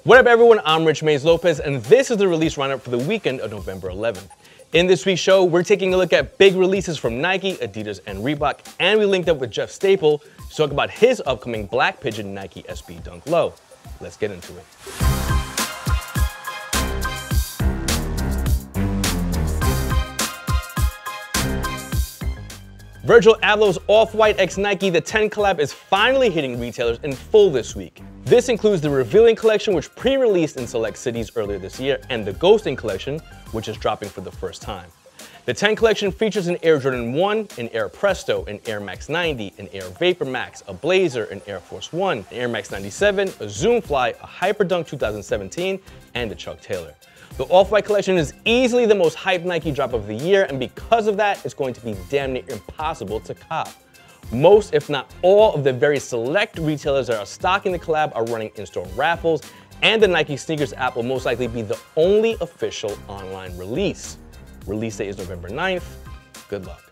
What up everyone, I'm Rich Mays Lopez and this is the release roundup for the weekend of November 11th. In this week's show, we're taking a look at big releases from Nike, Adidas, and Reebok, and we linked up with Jeff Staple to talk about his upcoming Black Pigeon Nike SB Dunk Low. Let's get into it. Virgil Abloh's Off-White x Nike The 10 collab is finally hitting retailers in full this week. This includes the Revealing collection, which pre-released in select cities earlier this year, and the Ghosting collection, which is dropping for the first time. The 10 collection features an Air Jordan 1, an Air Presto, an Air Max 90, an Air VaporMax, a Blazer, an Air Force 1, an Air Max 97, a Zoom Fly, a Hyperdunk 2017, and a Chuck Taylor. The Off-White collection is easily the most hyped Nike drop of the year, and because of that, it's going to be damn near impossible to cop. Most, if not all, of the very select retailers that are stocking the collab are running in-store raffles, and the Nike Sneakers app will most likely be the only official online release. Release date is November 9th. Good luck.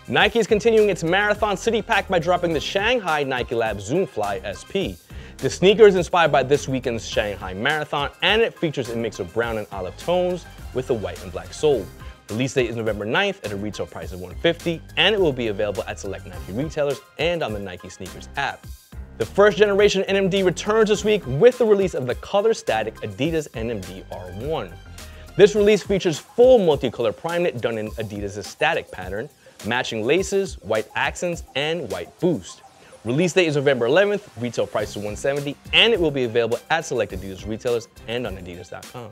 Nike is continuing its Marathon City Pack by dropping the Shanghai Nike Lab Zoom Fly SP. The sneaker is inspired by this weekend's Shanghai Marathon, and it features a mix of brown and olive tones with a white and black sole. Release date is November 9th at a retail price of $150, and it will be available at select Nike retailers and on the Nike Sneakers app. The first generation NMD returns this week with the release of the Color Static Adidas NMD R1. This release features full multicolor Primeknit done in Adidas' static pattern, matching laces, white accents, and white boost. Release date is November 11th, retail price is $170, and it will be available at select Adidas retailers and on adidas.com.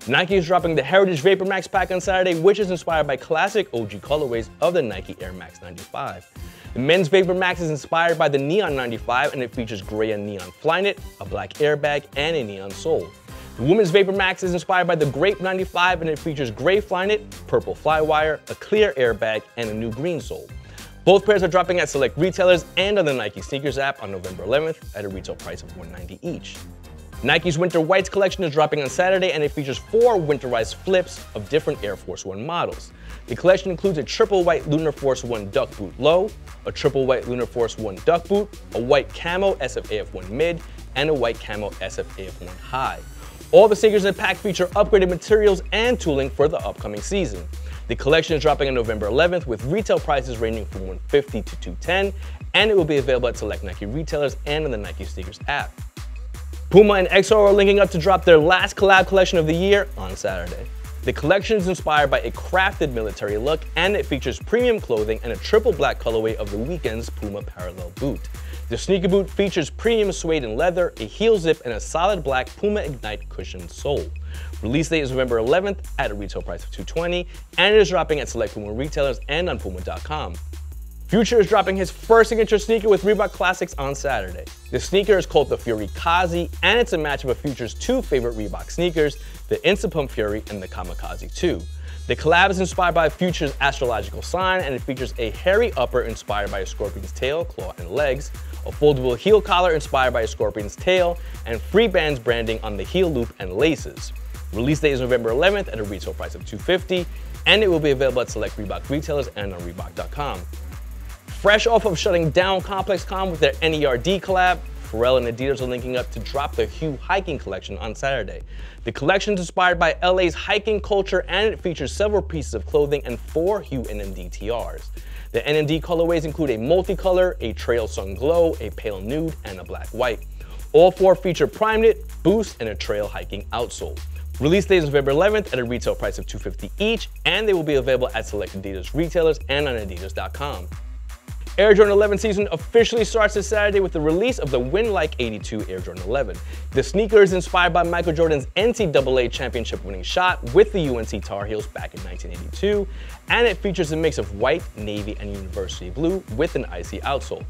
Nike is dropping the Heritage VaporMax pack on Saturday, which is inspired by classic OG colorways of the Nike Air Max 95. The men's VaporMax is inspired by the Neon 95, and it features gray and neon Flyknit, a black airbag, and a neon sole. The women's VaporMax is inspired by the Grape 95, and it features gray Flyknit, purple Flywire, a clear airbag, and a new green sole. Both pairs are dropping at select retailers and on the Nike Sneakers app on November 11th at a retail price of $190 each. Nike's Winter Whites collection is dropping on Saturday, and it features 4 winterized flips of different Air Force 1 models. The collection includes a triple white Lunar Force 1 Duck Boot Low, a triple white Lunar Force 1 Duck Boot, a white camo SFAF1 Mid, and a white camo SFAF1 High. All the sneakers in the pack feature upgraded materials and tooling for the upcoming season. The collection is dropping on November 11th with retail prices ranging from $150 to $210, and it will be available at select Nike retailers and on the Nike Sneakers app. Puma and XR are linking up to drop their last collab collection of the year on Saturday. The collection is inspired by a crafted military look, and it features premium clothing and a triple black colorway of the Weeknd's Puma parallel boot. The sneaker boot features premium suede and leather, a heel zip, and a solid black Puma Ignite cushioned sole. Release date is November 11th at a retail price of $220, and it is dropping at select Puma retailers and on Puma.com. Future is dropping his first signature sneaker with Reebok Classics on Saturday. The sneaker is called the Fury Kazi, and it's a matchup of Future's 2 favorite Reebok sneakers, the Instant Pump Fury and the Kamikaze 2. The collab is inspired by Future's astrological sign, and it features a hairy upper inspired by a scorpion's tail, claw, and legs, a foldable heel collar inspired by a scorpion's tail, and free bands branding on the heel loop and laces. Release date is November 11th at a retail price of $250, and it will be available at select Reebok retailers and on Reebok.com. Fresh off of shutting down ComplexCon with their NERD collab, Pharrell and Adidas are linking up to drop the Hue hiking collection on Saturday. The collection is inspired by LA's hiking culture, and it features several pieces of clothing and 4 Hue NMD TRs. The NMD colorways include a multicolor, a trail sun glow, a pale nude, and a black white. All 4 feature Primeknit, boost, and a trail hiking outsole. Release date is November 11th at a retail price of $250 each, and they will be available at select Adidas retailers and on adidas.com. Air Jordan 11 season officially starts this Saturday with the release of the Win-Like 82 Air Jordan 11. The sneaker is inspired by Michael Jordan's NCAA championship winning shot with the UNC Tar Heels back in 1982, and it features a mix of white, navy, and university blue with an icy outsole.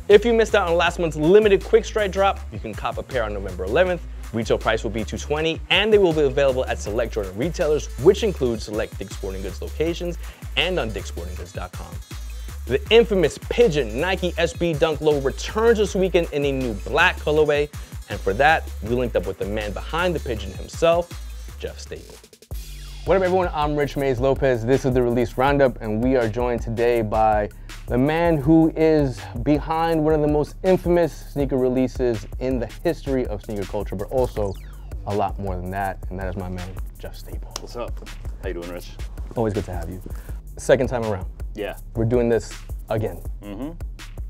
If you missed out on last month's limited quick strike drop, you can cop a pair on November 11th. Retail price will be $220, and they will be available at select Jordan retailers, which include select Dick's Sporting Goods locations and on dicksportinggoods.com. The infamous Pigeon Nike SB Dunk Low returns this weekend in a new black colorway, and for that, we linked up with the man behind the Pigeon himself, Jeff Staple. What up everyone, I'm Rich Mays Lopez. This is the Release Roundup, and we are joined today by The man who is behind one of the most infamous sneaker releases in the history of sneaker culture, but also a lot more than that, and that is my man, Jeff Staple. What's up? How you doing, Rich? Always good to have you. Second time around. Yeah. We're doing this again.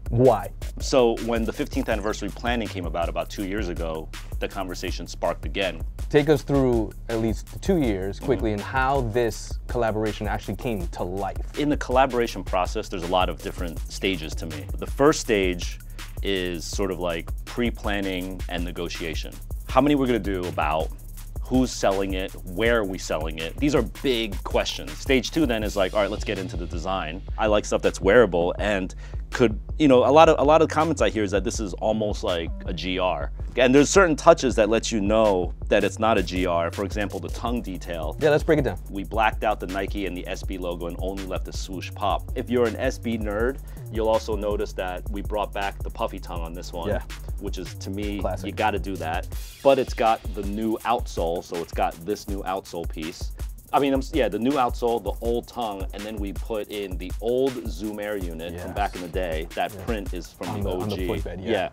Why? So when the 15th anniversary planning came about 2 years ago, the conversation sparked again. Take us through at least 2 years quickly and how this collaboration actually came to life. In the collaboration process, there's a lot of different stages to me. The first stage is sort of like pre-planning and negotiation. How many we're gonna do about who's selling it, where are we selling it? These are big questions. Stage 2 then is like, all right, let's get into the design. I like stuff that's wearable and could, you know, a lot of comments I hear is that this is almost like a GR. And there's certain touches that let you know that it's not a GR. For example, the tongue detail. Yeah, let's break it down. We blacked out the Nike and the SB logo and only left the swoosh pop. If you're an SB nerd, you'll also notice that we brought back the puffy tongue on this one. Yeah. Which is, to me, classic. You gotta do that. But it's got the new outsole, so it's got this new outsole piece. I mean, yeah, the new outsole, the old tongue, and then we put in the old Zoom Air unit from back in the day. That print is from the OG. On the footbed, yeah.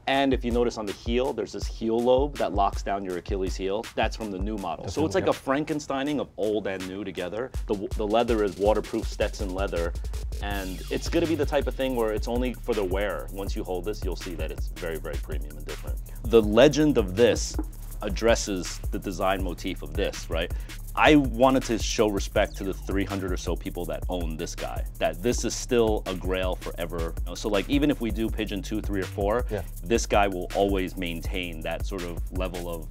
And if you notice on the heel, there's this heel lobe that locks down your Achilles heel. That's from the new model. So it's like a Frankensteining of old and new together. The leather is waterproof Stetson leather. And it's gonna be the type of thing where it's only for the wearer. Once you hold this, you'll see that it's very, very premium and different. The legend of this addresses the design motif of this, right? I wanted to show respect to the 300 or so people that own this guy, that this is still a grail forever. So like, even if we do Pigeon 2, 3, or 4, this guy will always maintain that sort of level of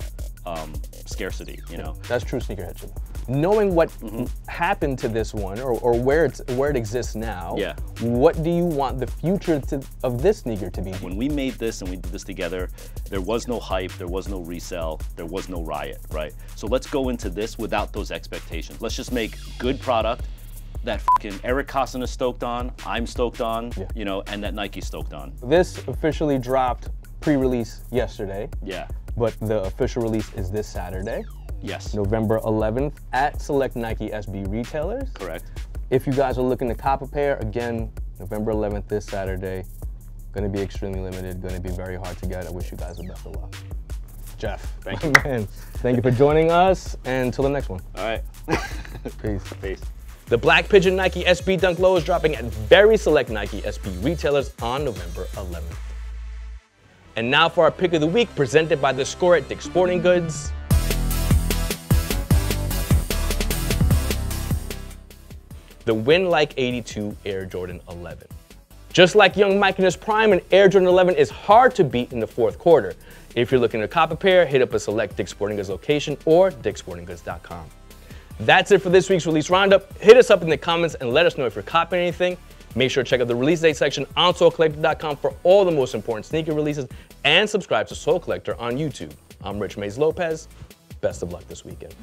scarcity, you know? That's true sneakerheadship. Knowing what happened to this one, or where it exists now, what do you want the future of this sneaker to be? When we made this and we did this together, there was no hype, there was no resell, there was no riot, right? So let's go into this without those expectations. Let's just make good product that fucking Eric Cosson is stoked on, I'm stoked on, you know, and that Nike's stoked on. This officially dropped pre-release yesterday. Yeah. But the official release is this Saturday. Yes. November 11th at select Nike SB retailers. Correct. If you guys are looking to cop a pair, again, November 11th this Saturday. Gonna be extremely limited, gonna be very hard to get. I wish you guys the best of luck. Jeff, thank you. Man, thank you for joining us, and until the next one. All right. Peace. Peace. The Black Pigeon Nike SB Dunk Low is dropping at very select Nike SB retailers on November 11th. And now for our pick of the week, presented by the Score at Dick's Sporting Goods. The Win Like 82 Air Jordan 11. Just like Young Mike in his prime, an Air Jordan 11 is hard to beat in the fourth quarter. If you're looking to cop a pair, hit up a select Dick's Sporting Goods location or dicksportinggoods.com. That's it for this week's Release Roundup. Hit us up in the comments and let us know if you're copying anything. Make sure to check out the release date section on soulcollector.com for all the most important sneaker releases, and subscribe to Soul Collector on YouTube. I'm Rich Mays Lopez. Best of luck this weekend.